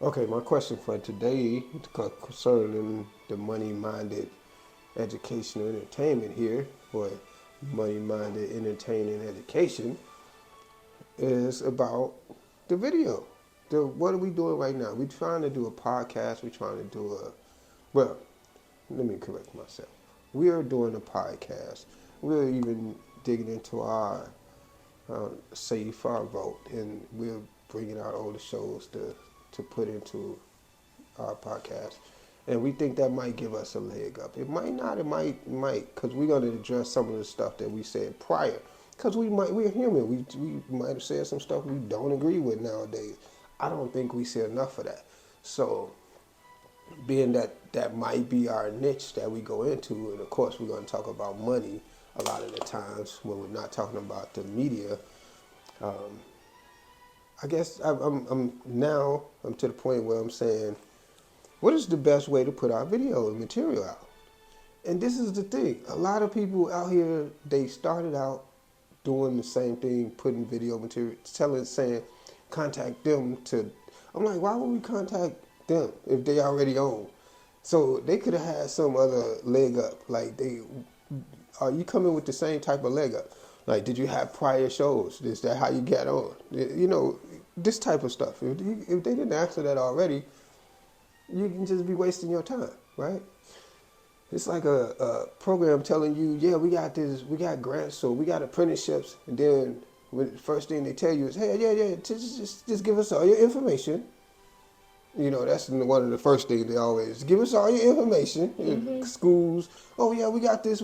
Okay, my question for today concerning the money-minded educational entertainment here, or money-minded entertaining education, is about the video. What are we doing right now? We're trying to do a podcast. We're trying to do well, let me correct myself. We are doing a podcast. We're even digging into our Save Our Vote, and we're bringing out older shows to put into our podcast. And we think that might give us a leg up. It might not. It might, because we're going to address some of the stuff that we said prior. Because we're human. We might have said some stuff we don't agree with nowadays. I don't think we see enough of that. So, being that might be our niche that we go into, and of course we're going to talk about money a lot of the times when we're not talking about the media. I guess I'm to the point where I'm saying, what is the best way to put our video and material out? And this is the thing. A lot of people out here, they started out doing the same thing, putting video material, saying, contact them to. I'm like, why would we contact them if they already own? So they could have had some other leg up. Like, are you coming with the same type of leg up? Like, did you have prior shows? Is that how you get on? You know, this type of stuff. If they didn't answer that already, you can just be wasting your time, right? It's like a program telling you, yeah, we got this, we got grants, so we got apprenticeships, and then the first thing they tell you is, hey, yeah, just give us all your information. You know, that's one of the first things they always give us all your information. Mm-hmm. Schools, oh yeah, we got this.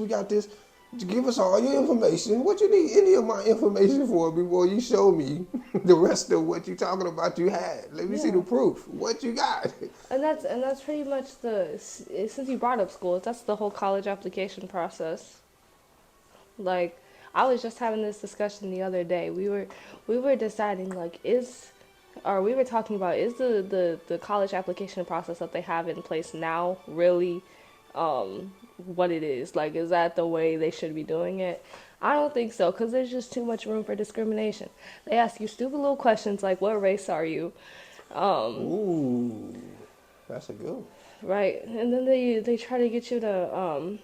Give us all your information. What you need any of my information for before you show me the rest of what you're talking about you had? Let me see the proof. What you got? And that's pretty much since you brought up schools, that's the whole college application process. Like, I was just having this discussion the other day. We were deciding, like, we were talking about, is the college application process that they have in place now really what it is? Like, is that the way they should be doing it? I don't think so, because there's just too much room for discrimination. They ask you stupid little questions like, what race are you? Ooh, that's a good one. Right, and then they try to get you to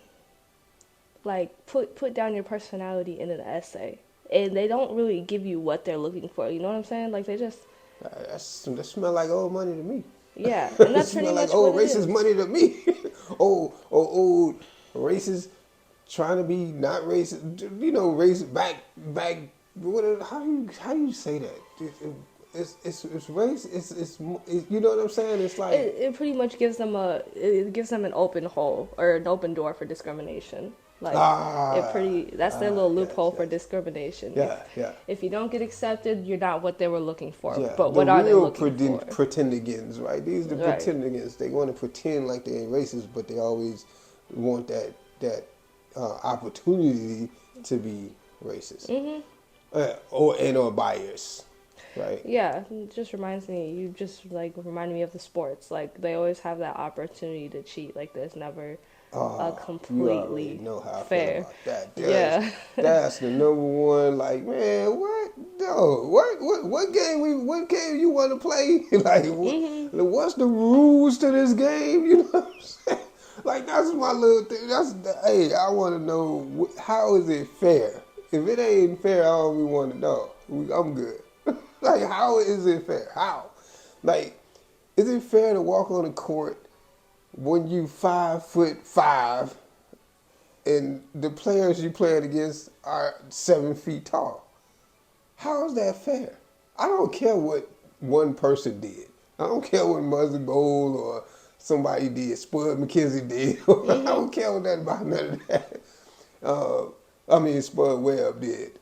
like put down your personality in an essay, and they don't really give you what they're looking for. You know what I'm saying? Like, they just That smell like old money to me. yeah, and that's pretty smell much like old what it racist is. money to me. old racist trying to be not racist. You know, race back. How you say that? It's race. It's you know what I'm saying? It's like It pretty much gives them an open hole or an open door for discrimination. Like, that's their little loophole for discrimination. Yeah. If you don't get accepted, you're not what they were looking for. Yeah, But what are they looking for? Pretendigans, right? These are the pretendigans. They want to pretend like they ain't racist, but they always want that opportunity to be racist, or biased, right? Yeah, it just reminds me. You just like reminded me of the sports. Like, they always have that opportunity to cheat. Like, there's never completely you know how I fair. feel about that. That's the number one. Like, man, what? No, what game you want to play? Like, what's the rules to this game? You know what I'm saying? Like, that's my little thing. Hey, I want to know, how is it fair? If it ain't fair, I don't really want to know. I'm good. Like, how is it fair? How? Like, is it fair to walk on the court when you 5'5" and the players you playing against are 7 feet tall? How is that fair? I don't care what one person did. I don't care what Muzzy Bowl or somebody did, Spud McKenzie did. I don't care about none of that. Spud Webb did.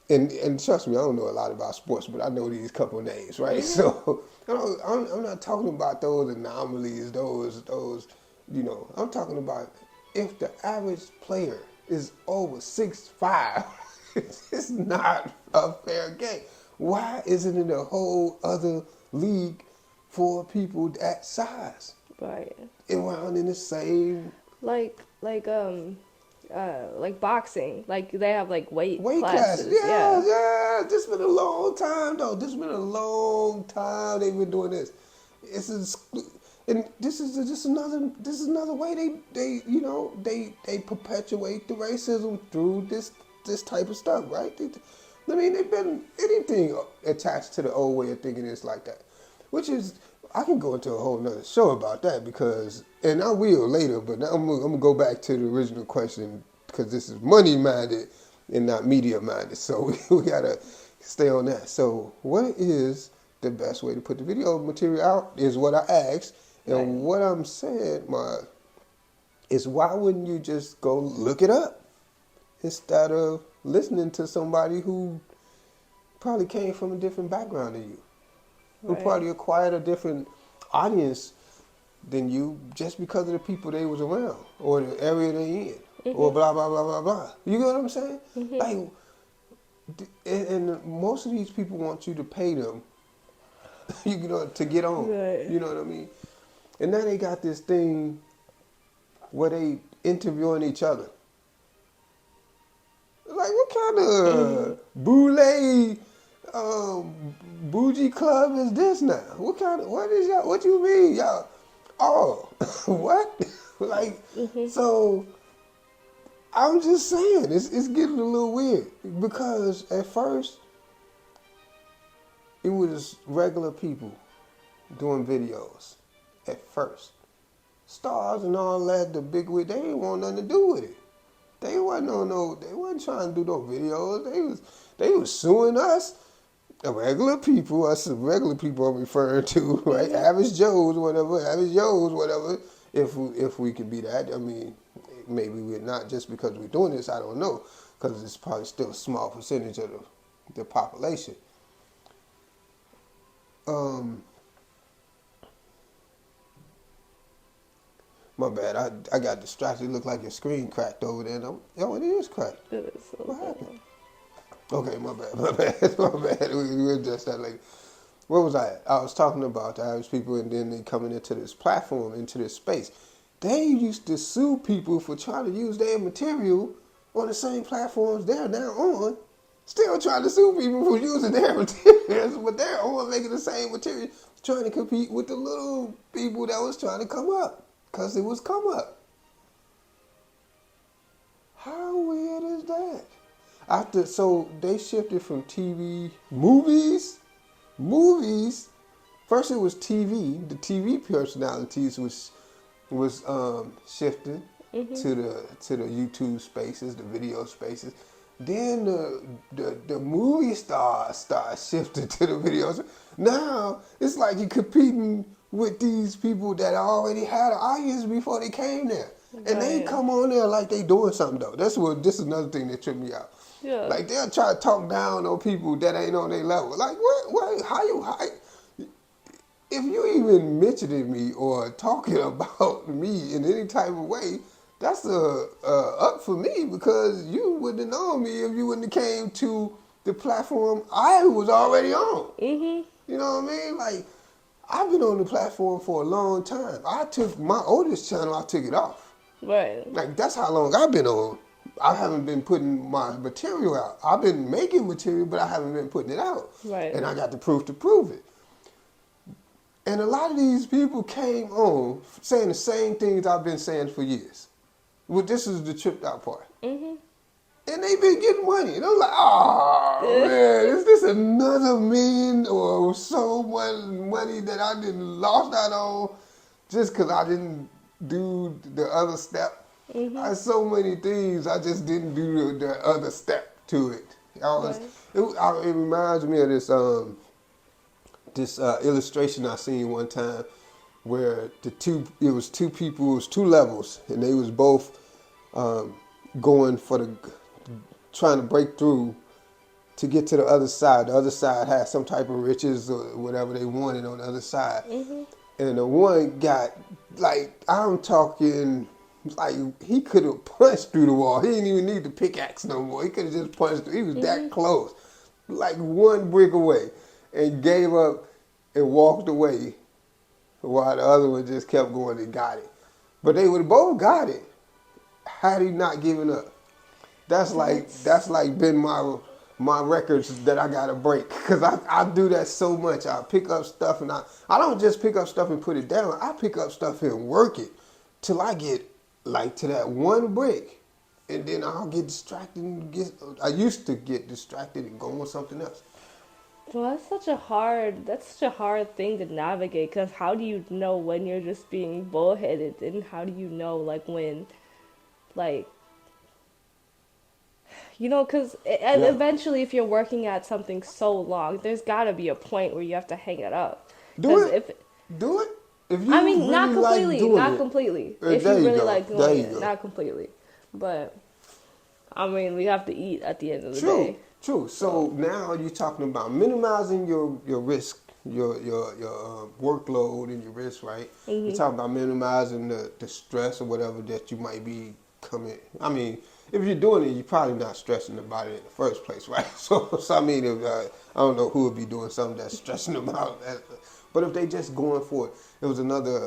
And trust me, I don't know a lot about sports, but I know these couple names, right? So I'm not talking about those anomalies, those I'm talking about if the average player is over 6'5", it's not a fair game. Why isn't it a whole other league for people that size? Right. Around in the same like boxing. Like, they have like weight classes. Yeah. This been a long time though. This been a long time they've been doing this. And this is just another way they perpetuate the racism through this type of stuff, right? I mean, they've been anything attached to the old way of thinking is like that, which is I can go into a whole nother show about that because, and I will later, but now I'm gonna go back to the original question because this is money minded and not media minded, so we gotta stay on that. So, what is the best way to put the video material out is what I asked. And Right. what I'm saying, is why wouldn't you just go look it up instead of listening to somebody who probably came from a different background than you, who Right. probably acquired a different audience than you just because of the people they was around or the area they in or blah, blah, blah, blah, blah. You get what I'm saying? Like, and most of these people want you to pay them, to get on. Right. You know what I mean? And now they got this thing where they interviewing each other. Like, what kind of boule, bougie club is this now? What you mean, y'all? Oh, what? Like, so I'm just saying, it's getting a little weird because at first it was regular people doing videos. At first, stars and all that, the big wig, they didn't want nothing to do with it. They wasn't trying to do no videos. They was suing us, regular people. Us regular people I'm referring to, right? Average Joes, whatever. If we could be that, I mean, maybe we're not just because we're doing this. I don't know, because it's probably still a small percentage of the population. My bad. I got distracted. It looked like your screen cracked over there. It is cracked. It is so What bad. happened? Okay, my bad. We'll adjust that later. Where was I at? I was talking about the average people and then they coming into this platform, into this space. They used to sue people for trying to use their material on the same platforms they're now on. Still trying to sue people for using their materials, but they're on making the same material, trying to compete with the little people that was trying to come up. Because it was come up. How weird is that? So they shifted from TV, movies. First it was TV. The TV personalities was shifted to the YouTube spaces, the video spaces. Then the movie stars start shifting to the videos. Now it's like you're competing with these people that already had an audience before they came there. And they Right. come on there like they doing something though. This is another thing that tripped me out. Yeah. Like they'll try to talk down on people that ain't on their level. Like what how if you even mentioning me or talking about me in any type of way, that's up for me because you wouldn't have known me if you wouldn't have came to the platform I was already on. You know what I mean? Like, I've been on the platform for a long time. I took my oldest channel, I took it off. Right. Like, that's how long I've been on. I haven't been putting my material out. I've been making material, but I haven't been putting it out. Right. And I got the proof to prove it. And a lot of these people came on saying the same things I've been saying for years. Well, this is the tripped out part. And they been getting money. And I'm like, oh, man, is this another million or so much money that I didn't lost out on just because I didn't do the other step? I so many things, I just didn't do the other step to it. It reminds me of this illustration I seen one time where it was two people, it was two levels, and they was both going for trying to break through to get to the other side. The other side had some type of riches or whatever they wanted on the other side. And the one got, like, I'm talking, like, he could have punched through the wall. He didn't even need the pickaxe no more. He could have just punched through. He was that close, like one brick away, and gave up and walked away while the other one just kept going and got it. But they would have both got it had he not given up. That's like Ben Marvel my records that I gotta break, because I do that so much. I pick up stuff and I don't just pick up stuff and put it down. I pick up stuff and work it till I get like to that one break, and then I'll get distracted and I used to get distracted and go on something else. Well, that's such a hard thing to navigate, because how do you know when you're just being bullheaded, and how do you know like when, like, you know, because eventually if you're working at something so long, there's got to be a point where you have to hang it up. Do 'Cause it. Do it. If you I mean, really not completely, like doing not it, completely. there If you you really go. like There doing you it, go. not completely. But I mean, we have to eat at the end of the True, day. true. So now you're talking about minimizing your risk, your workload and your risk, right? You're talking about minimizing the stress or whatever that you might be coming. I mean, if you're doing it, you're probably not stressing about it in the first place, right? So I mean, if, I don't know who would be doing something that's stressing about that. But if they just going for it, there was another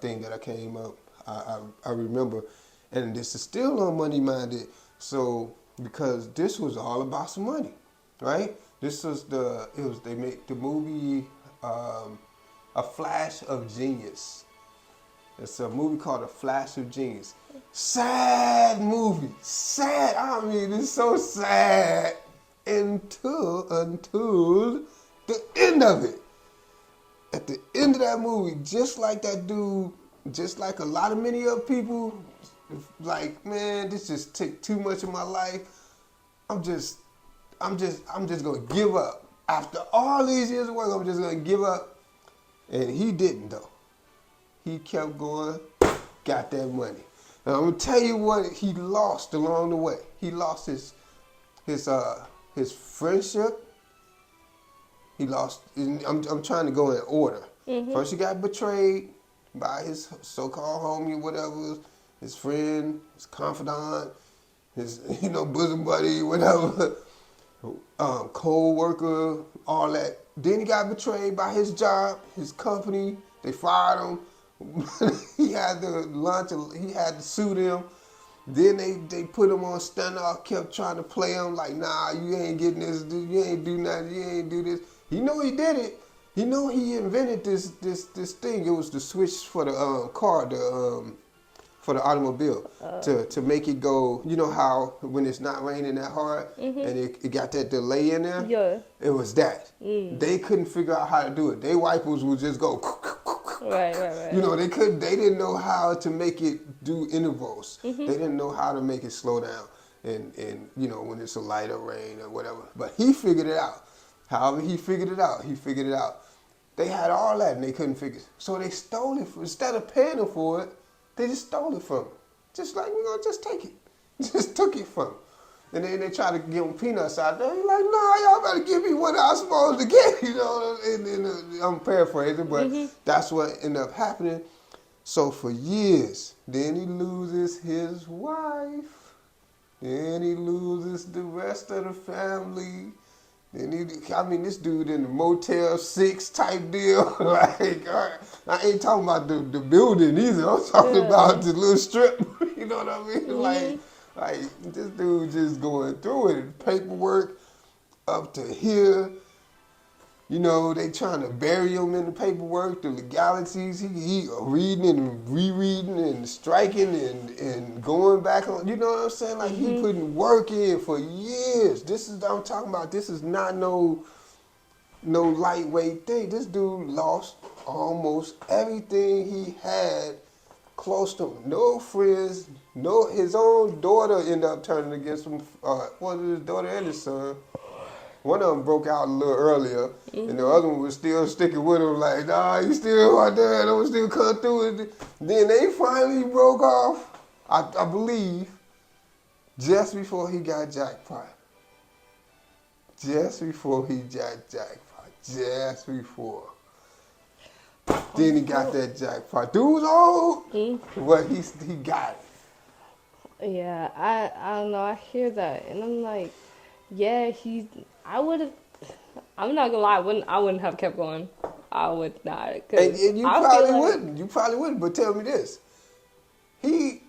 thing that I came up. I remember, and this is still on Money Minded. So because this was all about some money, right? This was they made the movie A Flash of Genius. It's a movie called A Flash of Genius. Sad movie, sad. I mean, it's so sad until the end of it. At the end of that movie, just like that dude, just like a lot of many other people, like, man, this just took too much of my life. I'm just gonna give up. After all these years of work, I'm just gonna give up. And he didn't though. He kept going, got that money. Now I'm gonna tell you what he lost along the way. He lost his friendship. He lost. I'm trying to go in order. First, he got betrayed by his so-called homie, whatever, his friend, his confidant, his bosom buddy, whatever, co-worker, all that. Then he got betrayed by his job, his company. They fired him. He had to sue them. Then they put him on standoff, kept trying to play him like, nah, you ain't getting this, you ain't do nothing, you ain't do this. He know he did it. He know he invented this thing. It was the switch for the car, for the automobile, to make it go. You know how when it's not raining that hard and it got that delay in there? Yeah. It was that. They couldn't figure out how to do it. Their wipers would just go. Right. You know, they didn't know how to make it do intervals. They didn't know how to make it slow down and when it's a light or rain or whatever. But he figured it out. However he figured it out. They had all that and they couldn't figure it. So they stole it. Instead of paying him for it, they just stole it from him. Just like, just take it. Just took it from him. And then they tried to give him peanuts out there. He's like, nah, y'all better give me what I'm supposed to get. And I'm paraphrasing, but that's what ended up happening. So for years, then he loses his wife. Then he loses the rest of the family. Then this dude in the Motel 6 type deal. Like, I ain't talking about the building either. I'm talking about the little strip. You know what I mean? Like this dude just going through it. Paperwork up to here. They trying to bury him in the paperwork, the legalities. He reading and rereading and striking and going back on. You know what I'm saying? Like he putting work in for years. I'm talking about. This is not no lightweight thing. This dude lost almost everything he had close to him. No friends. His own daughter ended up turning against him. His daughter and his son. One of them broke out a little earlier, and the other one was still sticking with him like, nah, you still out there, don't still come through it. Then they finally broke off, I believe, just before he got jackpot. Just before he got jackpot. Just before. Then he got that jackpot. Dude's old, but he got it. Yeah, I don't know. I hear that, and I'm like, yeah, I'm not gonna lie. I wouldn't have kept going. I would not. And you probably wouldn't. You probably wouldn't. But tell me this: he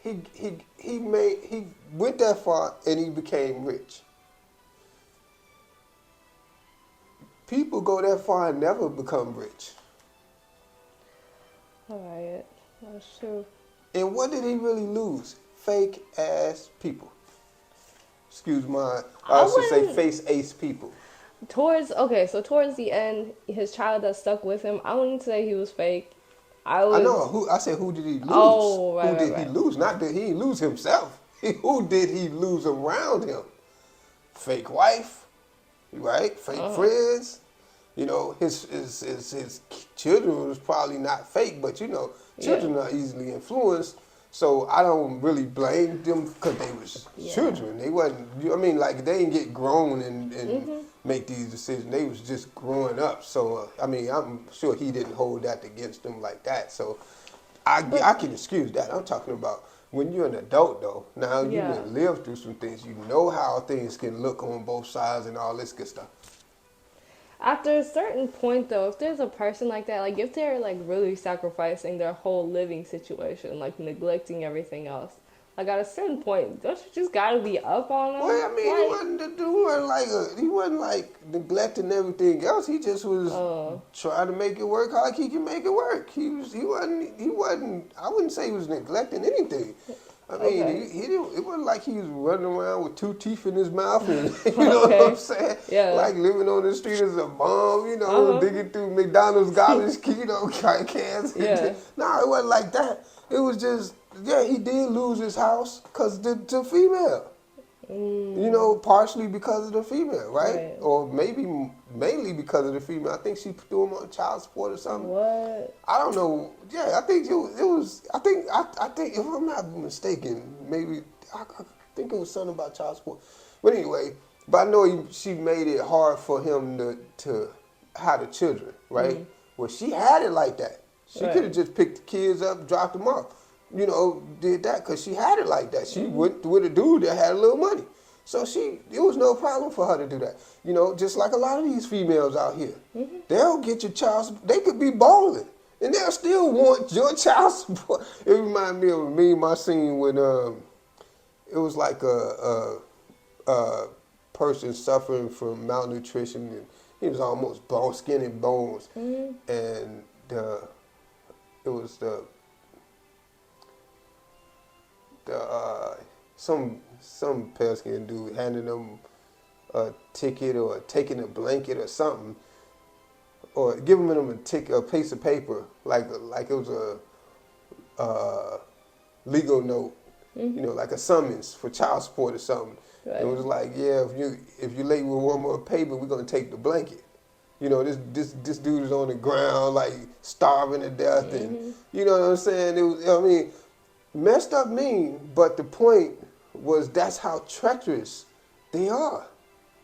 he went that far and he became rich. People go that far and never become rich. All right, that's true. And what did he really lose? Fake ass people. Excuse my, I should say wouldn't- face ace people. Towards the end, his child that stuck with him, I wouldn't say he was fake. I know I said who did he lose? Oh, right, who did right. he lose? Not that he didn't lose himself. Who did he lose around him? Fake wife, right? Fake friends. You know, his children was probably not fake, but children are easily influenced. So I don't really blame them because they was children. They wasn't. I mean, like they didn't get grown and make these decisions. They was just growing up. So I mean, I'm sure he didn't hold that against them like that. So I can excuse that. I'm talking about when you're an adult, though. Now you done lived through some things. You know how things can look on both sides and all this good stuff. After a certain point, though, if there's a person like that, like if they're like really sacrificing their whole living situation, like neglecting everything else, like at a certain point, don't you just gotta be up on them? Well, I mean, he wasn't like neglecting everything else. He just was trying to make it work like he can make it work. He wasn't. I wouldn't say he was neglecting anything. I mean, he didn't. It wasn't like he was running around with 2 teeth in his mouth, and you know what I'm saying? Yeah. Like living on the street as a bum, digging through McDonald's garbage, cans. Yeah. No, it wasn't like that. It was just, he did lose his house because the female. Partially because of the female, right? Or maybe mainly because of the female. I think she threw him on child support or something. What? I don't know. Yeah, I think it was. I think if I'm not mistaken, maybe I think it was something about child support. But anyway, I know she made it hard for him to have the children, right? Mm-hmm. Well, she had it like that. She could have just picked the kids up, dropped them off. Did that because she had it like that. She went with a dude that had a little money. So it was no problem for her to do that. Just like a lot of these females out here. Mm-hmm. They'll get your child support. They could be balling, and they'll still want your child support. It reminded me of a meme I seen when it was like a person suffering from malnutrition, and he was almost skin and bones. Mm-hmm. And it was some pale skin dude handing them a ticket or taking a blanket or something, or giving them a piece of paper like it was a legal note, like a summons for child support or something. Right. It was like, if you late with one more payment, we're gonna take the blanket. This dude is on the ground like starving to death, and you know what I'm saying. It was, messed up mean, but the point was that's how treacherous they are.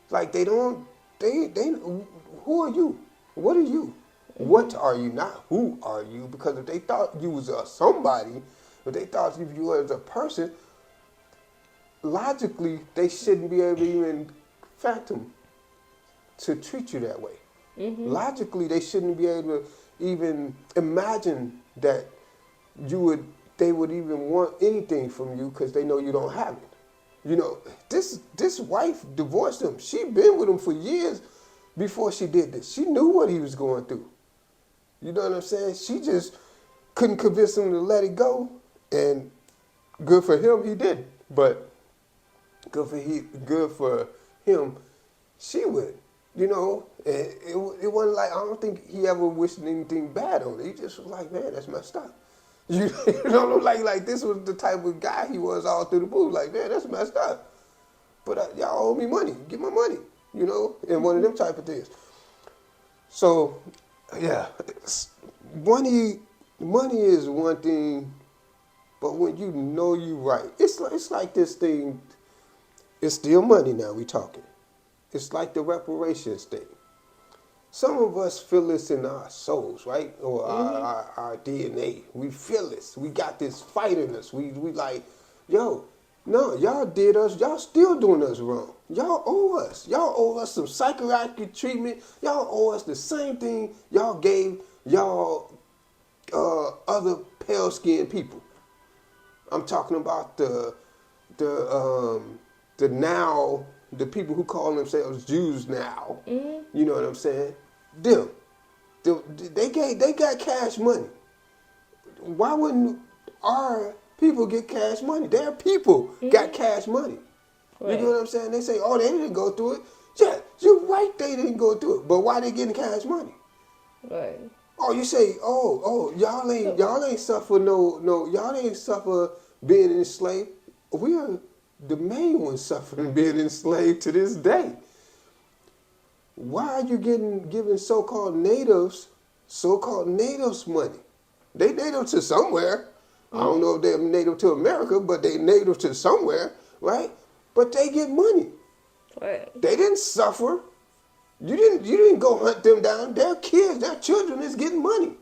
Like they who are you? What are you? Mm-hmm. What are you? Not who are you? Because if they thought you was a somebody, if they thought you were as a person, logically they shouldn't be able to even fathom to treat you that way. Mm-hmm. Logically they shouldn't be able to even imagine that they would even want anything from you because they know you don't have it. This wife divorced him. She'd been with him for years before she did this. She knew what he was going through. You know what I'm saying? She just couldn't convince him to let it go. And good for him, he did. But good for him, she would. It wasn't like, I don't think he ever wished anything bad on it. He just was like, man, that's messed up. Like this was the type of guy he was all through the booth. Like, man, that's messed up. But y'all owe me money. Get my money. And one of them type of things. So, yeah, money is one thing, but when you know you right, it's like this thing. It's still money now. We talking. It's like the reparations thing. Some of us feel this in our souls, right? Or our DNA. We feel this. We got this fight in us. We like, no, y'all did us. Y'all still doing us wrong. Y'all owe us. Y'all owe us some psychiatric treatment. Y'all owe us the same thing y'all gave y'all other pale-skinned people. I'm talking about the now, the people who call themselves Jews now. You know what I'm saying? Them. They got cash money. Why wouldn't our people get cash money? Their people got cash money. Right. You know what I'm saying? They say, oh, they didn't go through it. Yeah, you're right, they didn't go through it. But why they getting cash money? Right. Oh, you say, y'all ain't suffer y'all ain't suffer being enslaved. We are the main ones suffering being enslaved to this day. Why are you giving so-called natives money? They native to somewhere. I don't know if they're native to America, but they native to somewhere, right? But they get money. Right. They didn't suffer. You didn't go hunt them down. Their kids, their children is getting money.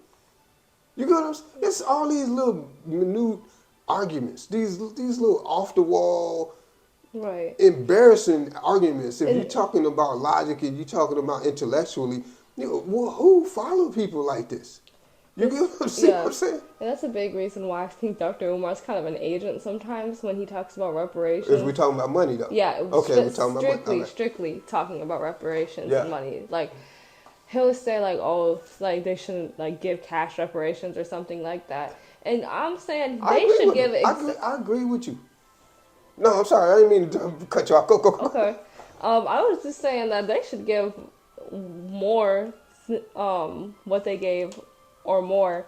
You get what I'm saying? It's all these little minute arguments, these little off the wall, Right. embarrassing arguments. If you're talking about logic and you're talking about intellectually, well, who follow people like this? You get what I'm saying? And that's a big reason why I think Dr. Umar's kind of an agent sometimes when he talks about reparations. If we're talking about money, though. Yeah. Okay, we're talking about money. Strictly talking about reparations and money. Like, he'll say, like, oh, like, they shouldn't, like, give cash reparations or something like that. And I'm saying they should give it. I agree with you. No, I'm sorry. I didn't mean to cut you off. Go. Okay. I was just saying that they should give more what they gave or more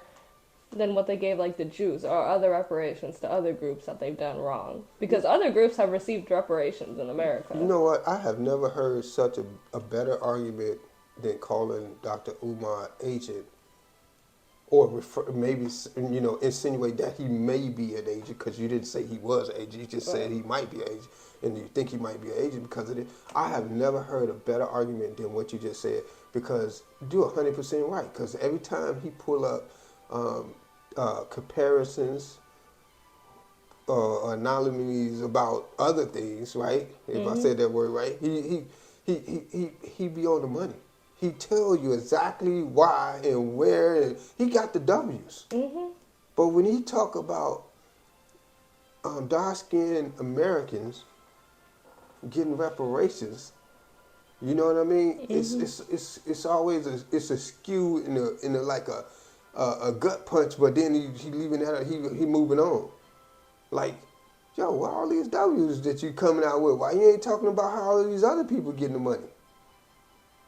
than what they gave like the Jews or other reparations to other groups that they've done wrong. Because other groups have received reparations in America. You know what? I have never heard such a better argument than calling Dr. Umar agent or maybe, insinuate that he may be an agent because you didn't say he was an agent. You just said he might be an agent and you think he might be an agent because of it. I have never heard a better argument than what you just said because you're 100% right because every time he pull up comparisons or anomalies about other things, right? If I said that word right, he be on the money. He tell you exactly why and where, and he got the W's. But when he talk about dark-skinned Americans getting reparations, you know what I mean? It's always a skew in a like a gut punch, but then he leaving that he moving on. Like, yo, what all these W's that you coming out with? Why you ain't talking about how all these other people getting the money?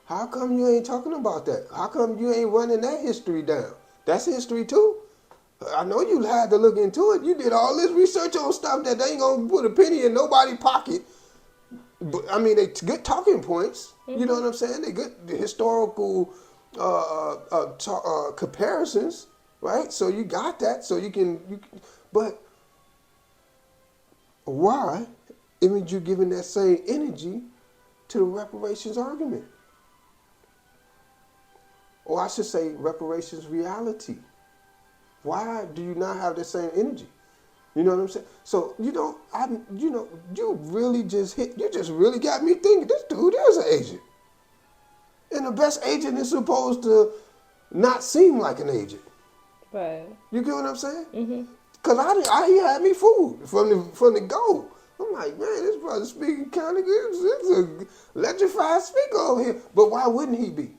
How come you ain't talking about that? How come you ain't running that history down? That's history too. I know you had to look into it. You did all this research on stuff that they ain't gonna put a penny in nobody's pocket. But I mean, they good talking points. You know what I'm saying? They good historical comparisons, right? So you got that. So you can. But why aren't you giving that same energy to the reparations argument? Or I should say reparations reality. Why do you not have the same energy? You know what I'm saying? So, you really just really got me thinking, this dude is an agent. And the best agent is supposed to not seem like an agent. Right. You get what I'm saying? Because he had me fooled from the go. I'm like, man, this brother speaking kind of good. It's a electrified speaker over here. But why wouldn't he be?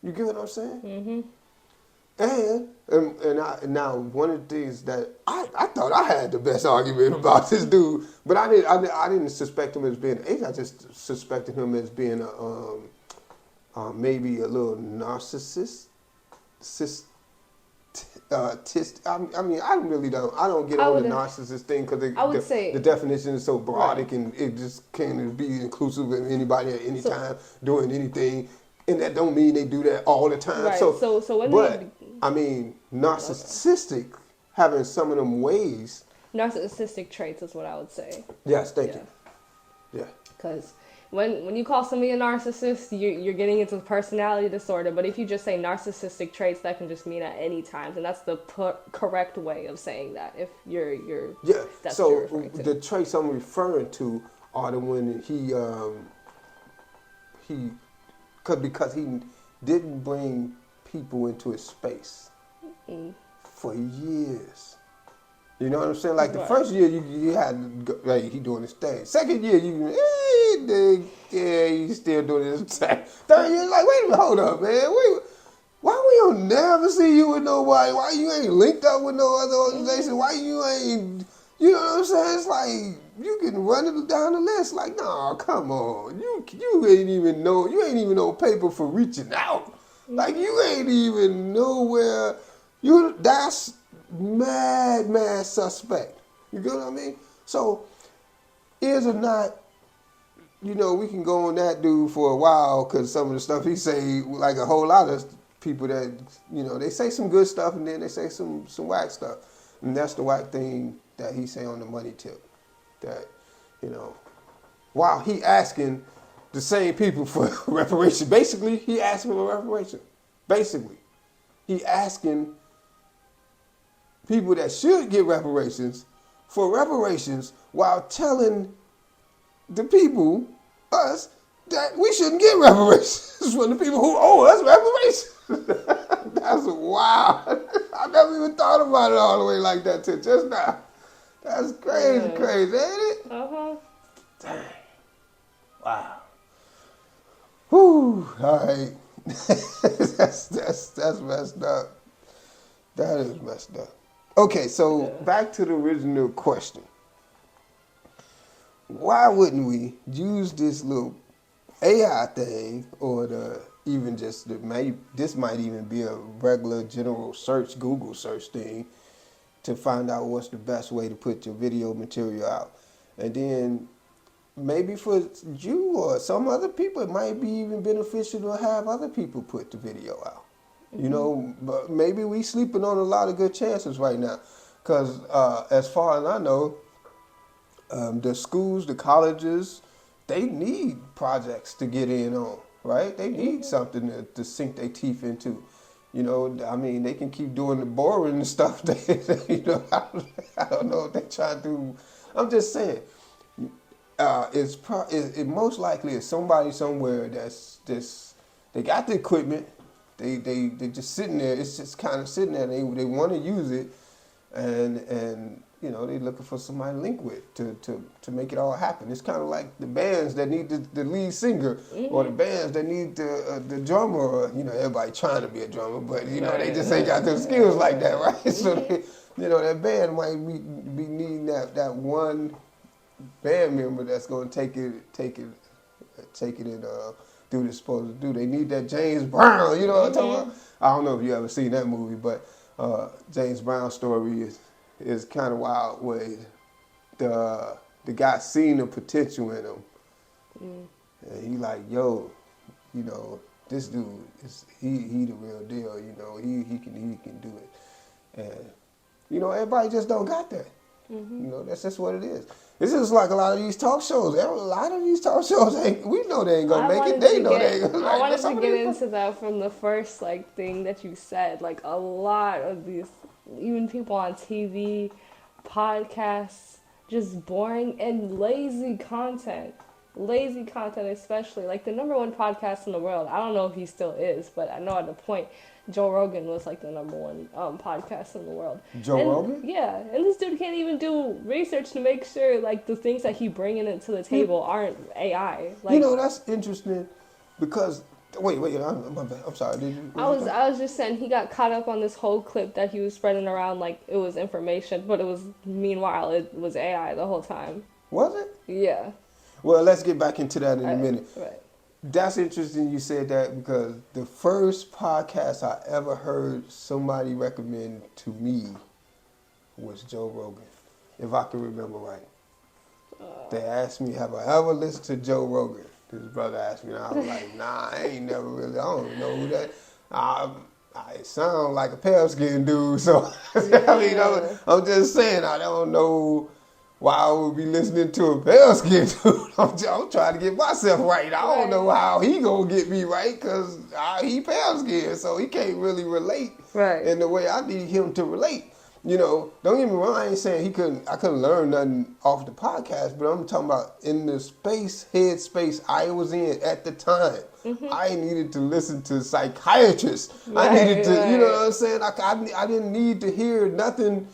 You get what I'm saying? And now one of the things that I thought I had the best argument about this dude, but I didn't suspect him as being an agent. I just suspected him as being maybe a little narcissist. I mean, I don't get on the narcissist thing because the definition is so broad. Right. It just can't be inclusive of anybody at any time doing anything. And that don't mean they do that all the time. Right. I mean, narcissistic, having some of them ways. Narcissistic traits is what I would say. Yes, thank you. Yeah. Because when you call somebody a narcissist, you're getting into personality disorder. But if you just say narcissistic traits, that can just mean at any time, and that's the correct way of saying that. If you're that's so what you're referring to. The traits I'm referring to are the one because he didn't bring people into his space for years. You know what I'm saying? Like the Right. first year, you had to go, hey, he doing his thing. Second year, he's still doing his thing. Third year, like, wait a minute, hold up, man. Why we don't never see you with nobody? Why you ain't linked up with no other organization? Why you ain't, you know what I'm saying? It's like, you can run it down the list. Like, nah, come on. You ain't even no paper for reaching out. Like, you ain't even nowhere. That's mad suspect. You get what I mean? So, is or not, we can go on that dude for a while because some of the stuff he say, like a whole lot of people that, they say some good stuff and then they say some whack stuff. And that's the whack thing that he say on the money tip. That, while he asking the same people for reparation. Basically, he asking for reparation. Basically. He asking people that should get reparations for reparations while telling the people, us, that we shouldn't get reparations from the people who owe us reparations. That's wild. I never even thought about it all the way like that till just now. That's crazy, ain't it? Uh-huh. Dang. Wow. Whew. All right. that's messed up. That is messed up. Okay, so back to the original question. Why wouldn't we use this little AI thing or this might even be a regular general search, Google search thing to find out what's the best way to put your video material out. And then maybe for you or some other people, it might be even beneficial to have other people put the video out. But maybe we sleeping on a lot of good chances right now. Because as far as I know, the schools, the colleges, they need projects to get in on, right? They need something to sink their teeth into. They can keep doing the boring stuff. I don't know what they're trying to do. I'm just saying, it most likely is somebody somewhere that's just, they got the equipment, they just sitting there. It's just kind of sitting there. They want to use it, and they're looking for somebody to link with to make it all happen. It's kind of like the bands that need the lead singer, or the bands that need the drummer, or everybody trying to be a drummer, but they just ain't got those skills like that, right? So that band might be needing that one band member that's going to take it and do what it's supposed to do. They need that James Brown, you know what I'm talking about? I don't know if you ever seen that movie, but James Brown story is kind of wild, where the guy seen the potential in him, and he like, yo, this dude he the real deal, he can do it, and everybody just don't got that. That's just what it is. This is like a lot of these talk shows. A lot of these talk shows, we know they ain't gonna make it. They know they ain't gonna. I wanted to get into that from the first thing that you said. Like a lot of these, even people on TV, podcasts, just boring and lazy content. Lazy content, especially like the number one podcast in the world. I don't know if he still is, but I know at the point Joe Rogan was like the number one podcast in the world. Rogan? Yeah, and this dude can't even do research to make sure like the things that he bringing into the table aren't AI. Like, that's interesting because wait, I'm sorry. Did you? I was just saying he got caught up on this whole clip that he was spreading around like it was information, but it was it was AI the whole time. Was it? Yeah. Well, let's get back into that in a minute. Right. That's interesting you said that because the first podcast I ever heard somebody recommend to me was Joe Rogan, if I can remember right. They asked me, have I ever listened to Joe Rogan? This brother asked me, and I was like, nah, I ain't never really, I don't even know who that. I sound like a pale skin dude, so I'm just saying, I don't know why I would be listening to a pale skin dude. I'm trying to get myself right. I don't know how he gonna get me right because he pale skin, so he can't really relate in the way I need him to relate. Don't get me wrong, I ain't saying I couldn't learn nothing off the podcast, but I'm talking about in the headspace I was in at the time. I needed to listen to psychiatrists. I needed to, you know what I'm saying? I didn't need to hear nothing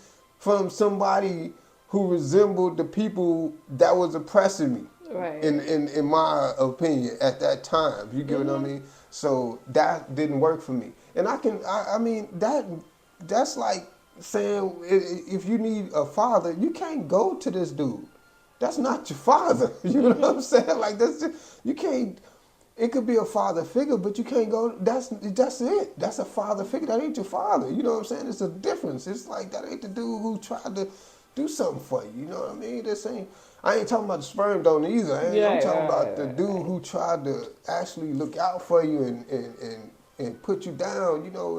from somebody who resembled the people that was oppressing me. Right. In my opinion at that time. You get what I mean? So that didn't work for me. And I mean that's like saying if you need a father, you can't go to this dude. That's not your father. You know what I'm saying? Like that's just, you can't. It could be a father figure, but you can't go. That's it. That's a father figure. That ain't your father. You know what I'm saying? It's a difference. It's like that ain't the dude who tried to do something for you. You know what I mean? This ain't. I ain't talking about the sperm donor either. I'm talking about the dude who tried to actually look out for you and put you down. You know,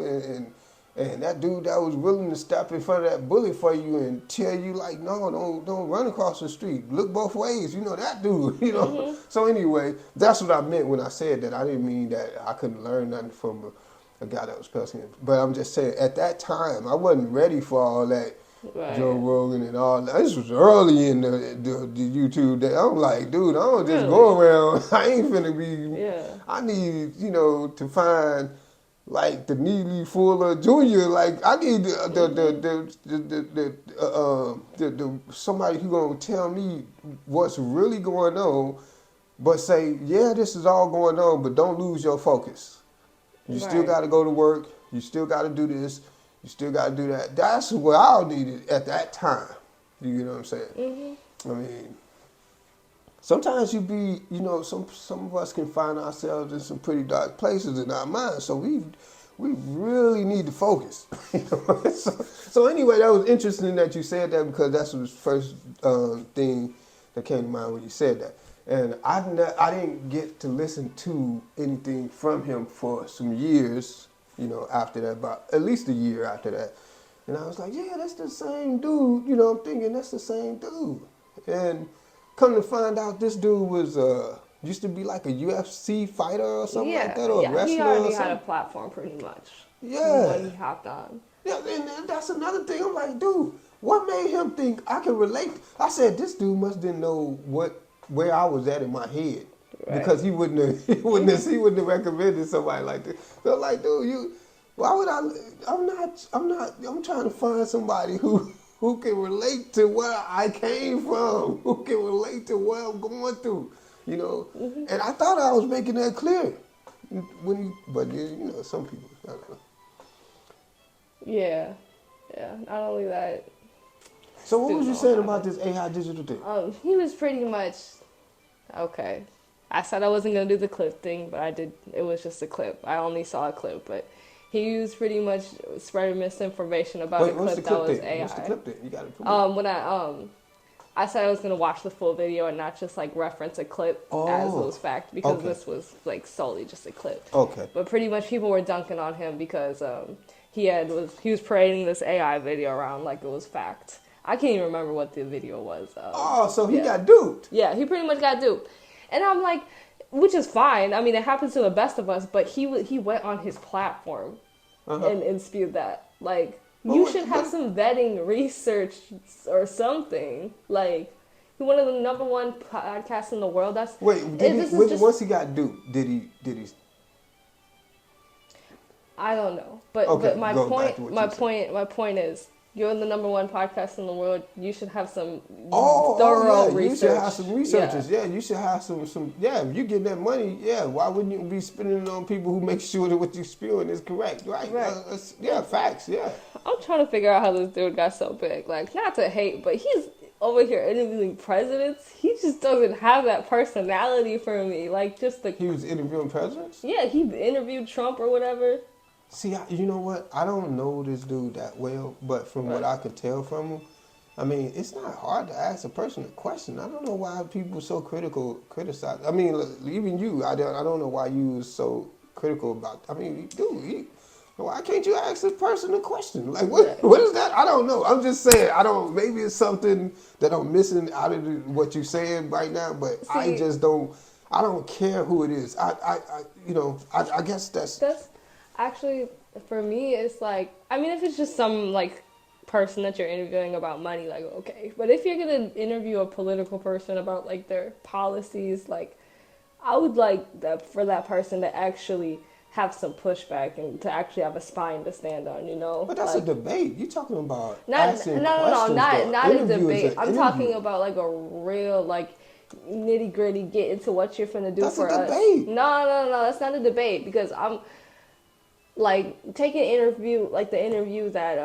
and that dude that was willing to step in front of that bully for you and tell you like, no, don't run across the street. Look both ways. You know that dude. You know. So anyway, that's what I meant when I said that. I didn't mean that I couldn't learn nothing from a guy that was cussing. But I'm just saying at that time I wasn't ready for all that. Right. Joe Rogan and all that. This was early in the YouTube day. I'm like, dude, I don't just go around. I ain't finna be. Yeah. I need, to find like the Neely Fuller Jr. Like I need the somebody who gonna tell me what's really going on, but say, yeah, this is all going on, but don't lose your focus. You still got to go to work. You still got to do this. You still got to do that. That's what I needed at that time. You know what I'm saying? I mean, sometimes you be, some of us can find ourselves in some pretty dark places in our minds. So we really need to focus. So anyway, that was interesting that you said that because that's the first thing that came to mind when you said that. And I didn't get to listen to anything from him for some years. After that, about at least a year after that. And I was like, yeah, that's the same dude. I'm thinking that's the same dude. And come to find out this dude was, used to be like a UFC fighter or something like that, or a wrestler. He already had a platform pretty much. Yeah. When he hopped on. Yeah, and that's another thing. I'm like, dude, what made him think I could relate? I said, this dude must didn't know where I was at in my head. Right. Because he wouldn't have recommended somebody like this. So like, dude, why would I'm trying to find somebody who can relate to where I came from, who can relate to what I'm going through, And I thought I was making that clear. But some people, I don't know. Yeah. Not only that. So what was you saying about this AI digital thing? He was pretty much okay. I said I wasn't going to do the clip thing, but I did. It was just a clip. I only saw a clip, but he was pretty much spreading misinformation about a clip that was AI. What's the clip thing? You got to when I said I was going to watch the full video and not just like reference a clip as those facts because this was like solely just a clip. Okay. But pretty much people were dunking on him because he was parading this AI video around like it was fact. I can't even remember what the video was. So he got duped. Yeah, he pretty much got duped. And I'm like, which is fine. I mean, it happens to the best of us. But he went on his platform and spewed that. Like, you should have some vetting research or something. Like, one of the number one podcasts in the world. That's once he got duped, did he? I don't know. But my point is, you're the number one podcast in the world. You should have some thorough research. You should have some researchers. Yeah, you should have some. Yeah, if you get that money, why wouldn't you be spending it on people who make sure that what you're spewing is correct, right? Facts, yeah. I'm trying to figure out how this dude got so big. Like, not to hate, but he's over here interviewing presidents. He just doesn't have that personality for me. Like, He was interviewing presidents? Yeah, he interviewed Trump or whatever. See, you know what? I don't know this dude that well, but from what I could tell from him, I mean, it's not hard to ask a person a question. I don't know why people so criticize. I mean, even you, I don't know why you was so critical about. I mean, dude, why can't you ask this person a question? Like, what is that? I don't know. I'm just saying, maybe it's something that I'm missing out of what you're saying right now, but I just don't. I don't care who it is. I guess that's. Actually, for me, it's like, I mean, if it's just some, like, person that you're interviewing about money, like, okay. But if you're going to interview a political person about, like, their policies, like, I would like for that person to actually have some pushback and to actually have a spine to stand on, you know. But that's like, a debate. You're talking about not asking no questions. not a debate. I'm interview. talking about like a real like nitty gritty get into what you're finna do That's for a us. debate. No, that's not a debate because I'm like taking interview like the interview that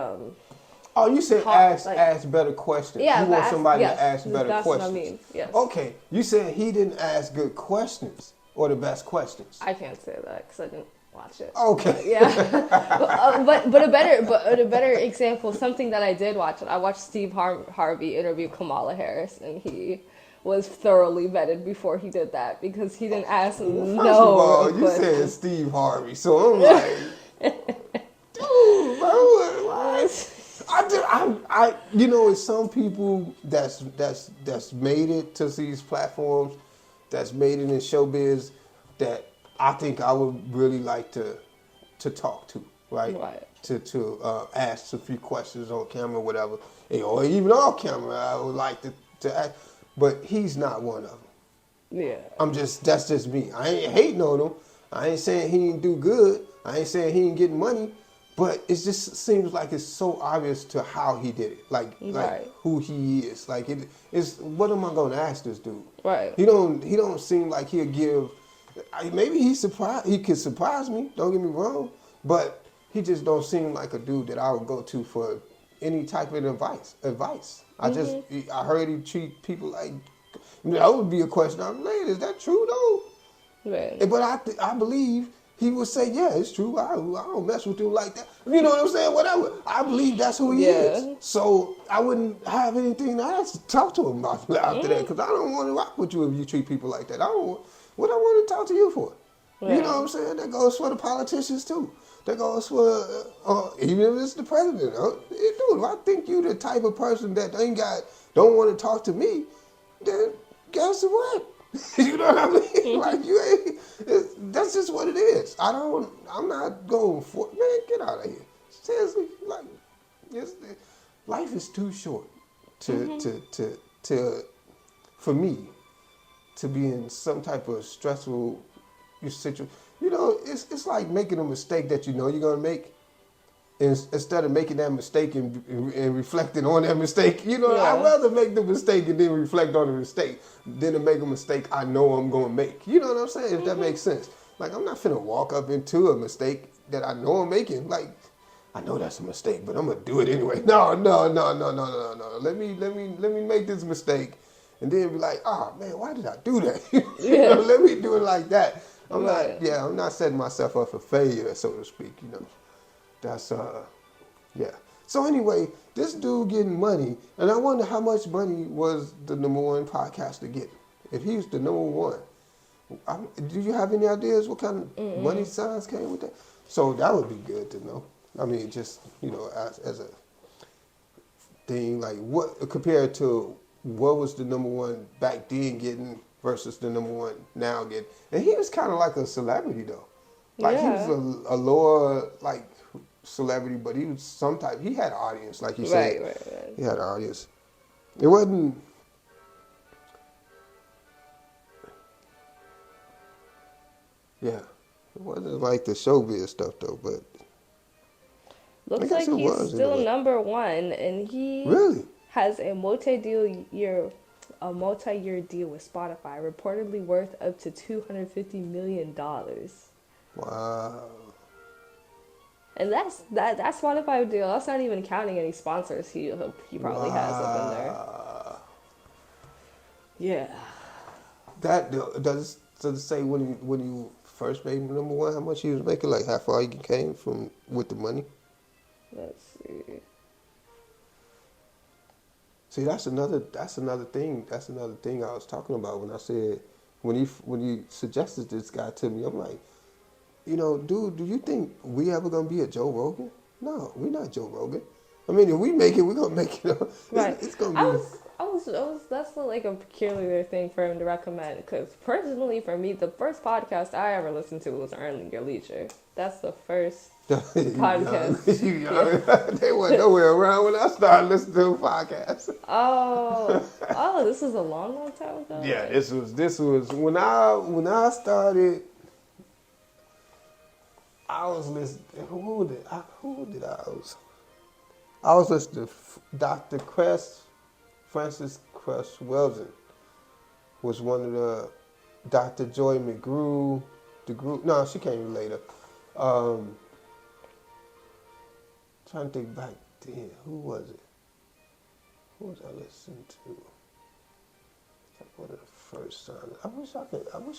Oh, you said ask better questions. Yeah, you want somebody yes, to ask better that's questions. What I mean. Yes. Okay, you said he didn't ask good questions or the best questions. I can't say that because I didn't watch it. Okay. Yeah, but a better example, something that I did watch. I watched Steve Harvey interview Kamala Harris, and he was thoroughly vetted before he did that because he didn't ask First of all, you said Steve Harvey, so I'm like, dude, bro, what? It's some people that's made it to these platforms, that's made it in showbiz, that I think I would really like to talk to, right? To ask a few questions on camera, whatever, or even off camera. I would like to ask, but he's not one of them. Yeah. That's just me. I ain't hating on him. I ain't saying he ain't do good. I ain't saying he ain't getting money. But it just seems like it's so obvious to how he did it, like who he is. Like it's what am I going to ask this dude? Right. He don't seem like he'll give. Maybe he could surprise me. Don't get me wrong, but he just don't seem like a dude that I would go to for any type of advice. I heard he treat people like. That would be a question. I'm like, is that true though? Right. But I believe. He would say, yeah, it's true. I don't mess with you like that. You know what I'm saying? Whatever. I believe that's who he is. So I wouldn't have anything to talk to him about after that because I don't want to rock with you if you treat people like that. What I want to talk to you for? Right. You know what I'm saying? That goes for the politicians too. That goes for, even if it's the president. Dude, if I think you the type of person that don't want to talk to me, then guess what? You know what I mean? Like that's just what it is. I'm not going for, man, get out of here. Seriously, like, life is too short for me to be in some type of stressful situation. It's like making a mistake that you know you're gonna make. Instead of making that mistake and reflecting on that mistake, I'd rather make the mistake and then reflect on the mistake than to make a mistake I know I'm going to make. You know what I'm saying? If that makes sense. Like, I'm not finna walk up into a mistake that I know I'm making. Like, I know that's a mistake, but I'm going to do it anyway. No. Let me make this mistake and then be like, oh, man, why did I do that? Let me do it like that. I'm not setting myself up for failure, so to speak, That's, yeah. So anyway, this dude getting money, and I wonder how much money was the number one podcaster getting? If he was the number one, do you have any ideas what kind of money signs came with that? So that would be good to know. I mean, just, as a thing, like what, compared to what was the number one back then getting versus the number one now getting. And he was kind of like a celebrity though. Like he was a lower, like, celebrity, but he was he had an audience, like you said. Right. He had an audience. It wasn't. Yeah, it wasn't like the showbiz stuff though, but. Looks like he's still number one, and he really has a multi-year deal with Spotify, reportedly worth up to $250 million. Wow. And that's Spotify deal. That's not even counting any sponsors he probably has up in there. Yeah. That does it say when you first made number one how much he was making? Like how far he came from with the money? Let's see. See, that's another thing. That's another thing I was talking about when I said when he suggested this guy to me. I'm like, dude, do you think we ever gonna be a Joe Rogan? No, we're not Joe Rogan. I mean, if we make it, we're gonna make it. Right. It's gonna be. That's like a peculiar thing for him to recommend. Because personally, for me, the first podcast I ever listened to was Earning Your Leisure. That's the first podcast. They weren't nowhere around when I started listening to podcasts. Oh, this is a long time ago. Yeah, this was when I started. I was listening. Who did I was listening to Dr. Francis Cress Welton was one of the Dr. Joy McGrew. No, she came later. Trying to think back then, who was it? Who was I listening to? Like one of the first songs. I wish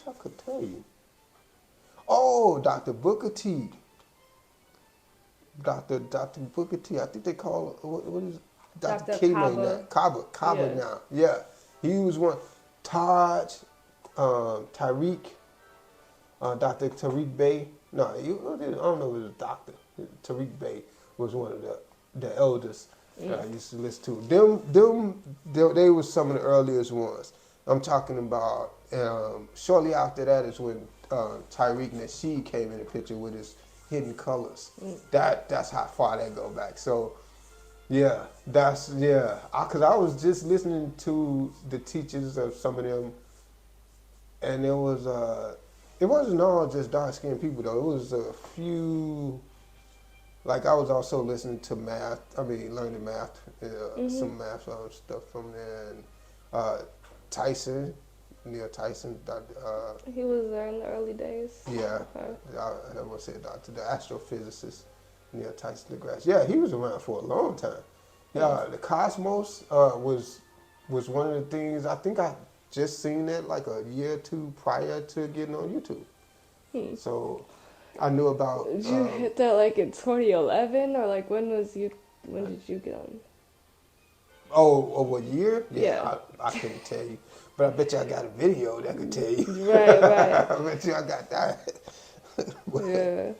I could tell you. Oh, Dr. Booker T. Dr. Booker T. I think they call what is Dr. K now? Kaba yeah. Now. Yeah. He was one. Taj, Tariq, Dr. Tariq Bey. No, I don't know if it was a doctor. Tariq Bey was one of the elders that I used to listen to. They were some of the earliest ones. I'm talking about shortly after that is when Tariq Nasheed came in the picture with his Hidden Colors. That's how far that go back. So yeah, because I was just listening to the teachers of some of them, and it wasn't all just dark skinned people though. It was a few. Like I was also listening to math. Learning math, some math stuff from there. And Tyson, Neil Tyson. He was there in the early days. Yeah, okay. I want to say the astrophysicist Neil Tyson deGrasse. Yeah, he was around for a long time. Yeah, the Cosmos was one of the things. I think I just seen that like a year or two prior to getting on YouTube. So I knew about. Did you hit that like in 2011 or like when did you get on? Oh, what year? Yeah. I couldn't tell you, but I bet you I got a video that could tell you. Right. I bet you I got that. Yeah.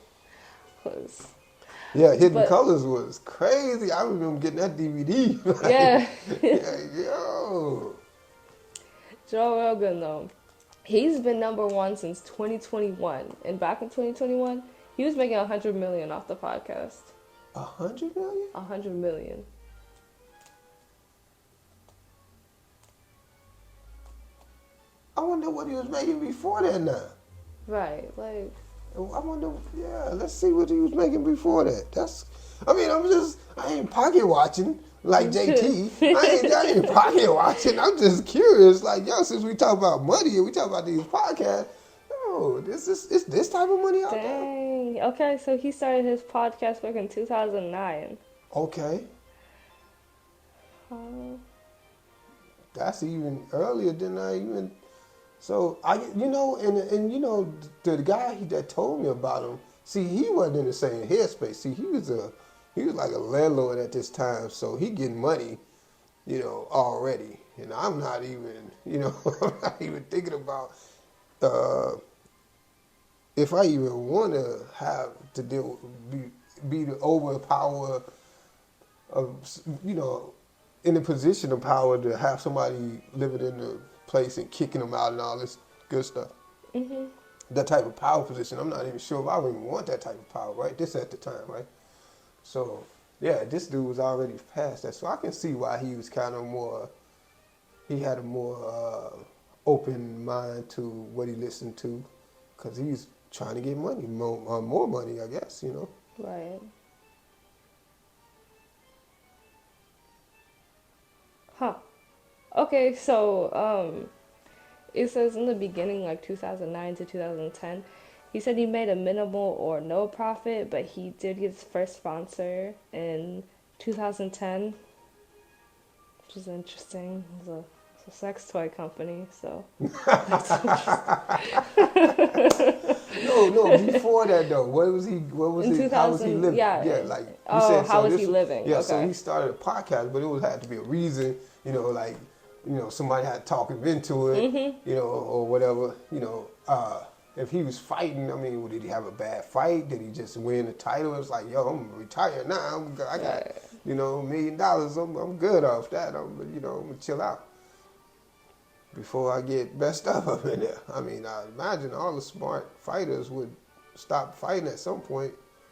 Yeah, Hidden Colors was crazy. I remember getting that DVD. Yo. Joe Rogan, though, he's been number one since 2021. And back in 2021, he was making $100 million off the podcast. 100 million? 100 million. I wonder what he was making before that now. Right, like... I wonder, let's see what he was making before that. I ain't pocket watching like JT. I ain't pocket watching. I'm just curious. Like, since we talk about money and we talk about these podcasts, is this type of money out there? Dang. Okay, so he started his podcast back in 2009. Okay. That's even earlier than I even... So the guy that told me about him, see, he wasn't in the same headspace. See, he was like a landlord at this time, so he getting money, already. And I'm not even, I'm not even thinking about if I even want to have to be the overpower of, in a position of power to have somebody living in the place and kicking them out and all this good stuff. Mm-hmm. That type of power position, I'm not even sure if I even want that type of power, right? This at the time, right? So, this dude was already past that. So I can see why he was kind of he had a more open mind to what he listened to, because he's trying to get money, more money, I guess, Right. Huh. Okay, so it says in the beginning, like 2009 to 2010, he said he made a minimal or no profit, but he did get his first sponsor in 2010, which is interesting. It was a sex toy company, so that's No, before that though, what was he? How was he living? Yeah, like you said. How was he living? Yeah, okay. So he started a podcast, but it had to be a reason, somebody had to talk him into it, or whatever, if he was fighting, did he have a bad fight? Did he just win the title? It was like, yo, I'm retired now. I got, $1 million. I'm good off that. I'm gonna chill out before I get messed up in there. I imagine all the smart fighters would stop fighting at some point